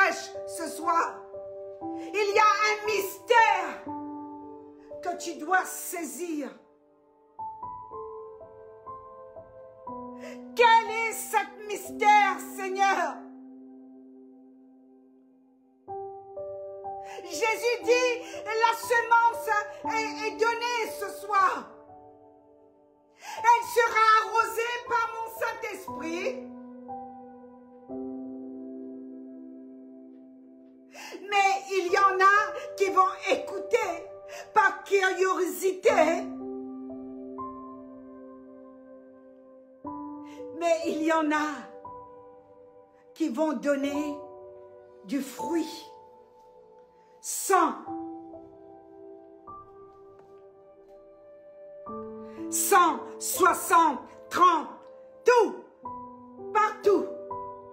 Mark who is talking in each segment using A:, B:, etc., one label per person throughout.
A: prêche ce soir. Il y a un mystère que tu dois saisir. Quel est ce mystère, Seigneur? Jésus dit, la semence est donnée ce soir. Elle sera arrosée par mon Saint-Esprit. Mais il y en a qui vont écouter par curiosité. Mais il y en a qui vont donner du fruit. 100, 160, 30, tout, partout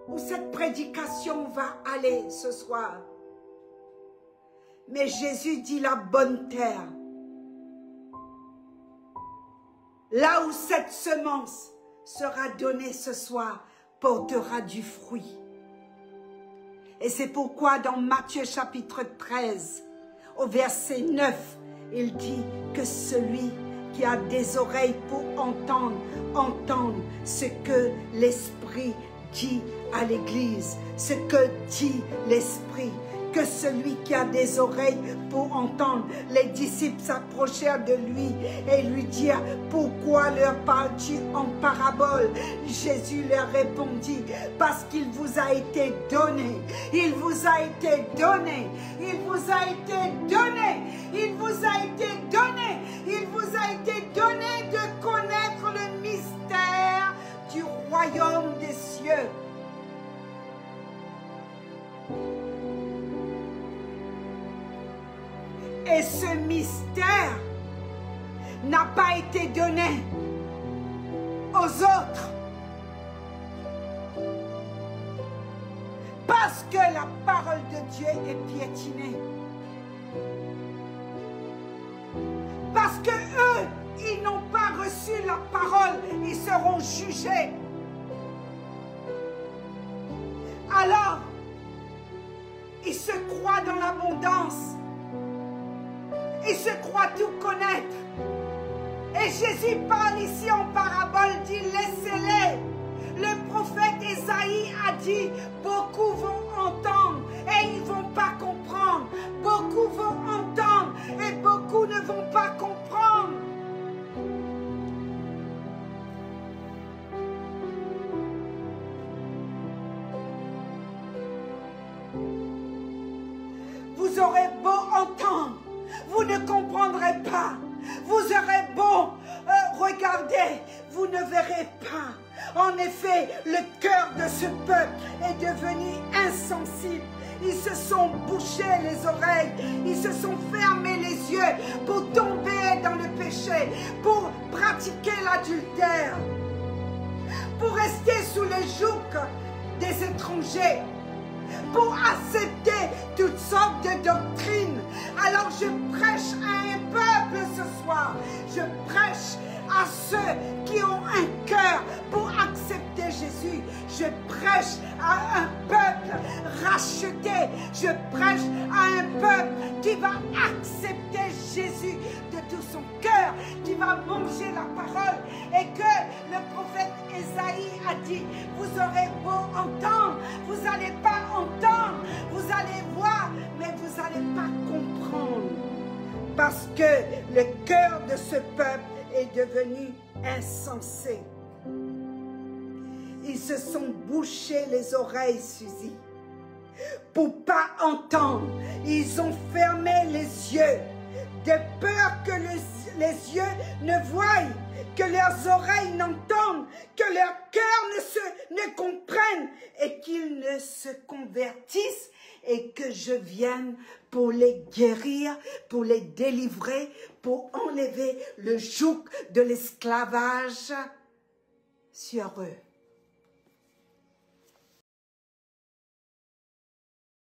A: où cette prédication va aller ce soir. Mais Jésus dit la bonne terre. Là où cette semence sera donnée ce soir, portera du fruit. Et c'est pourquoi dans Matthieu chapitre 13, au verset 9, il dit que celui qui a des oreilles pour entendre, entende ce que l'Esprit dit à l'Église, ce que dit l'Esprit. Que celui qui a des oreilles pour entendre. Les disciples s'approchèrent de lui et lui dirent, pourquoi leur parles-tu en parabole? Jésus leur répondit, parce qu'il vous a été donné, il vous a été donné, il vous a été donné, il vous a été donné, il vous a été donné de connaître le mystère du royaume des cieux. Et ce mystère n'a pas été donné aux autres. Parce que la parole de Dieu est piétinée. Parce que eux, ils n'ont pas reçu la parole, ils seront jugés. Alors, ils se croient dans l'abondance. Ils se croient tout connaître. Et Jésus parle ici en parabole, dit laissez-les. Le prophète Ésaïe a dit, beaucoup vont entendre et ils ne vont pas comprendre. Beaucoup vont entendre et beaucoup ne vont pas comprendre. Vous aurez beau entendre, vous ne comprendrez pas. Vous aurez beau regarder, vous ne verrez pas. En effet, le cœur de ce peuple est devenu insensible. Ils se sont bouchés les oreilles, ils se sont fermés les yeux pour tomber dans le péché, pour pratiquer l'adultère, pour rester sous le joug des étrangers, pour accepter toutes sortes de doctrines. Alors je prêche à un peuple ce soir. Je prêche à ceux qui ont un cœur pour accepter Jésus. Je prêche à un peuple racheté. Je prêche à un peuple qui va accepter Jésus de tout son cœur, qui va manger la parole. Et que le prophète Ésaïe a dit, vous aurez beau entendre, vous n'allez pas entendre, vous allez voir, mais vous n'allez pas comprendre. Parce que le cœur de ce peuple est devenu insensé. Ils se sont bouchés les oreilles, Suzy, pour pas entendre. Ils ont fermé les yeux, de peur que les yeux ne voient, que leurs oreilles n'entendent, que leur cœur ne comprenne et qu'ils ne se convertissent et que je vienne pour les guérir, pour les délivrer, pour enlever le joug de l'esclavage sur eux.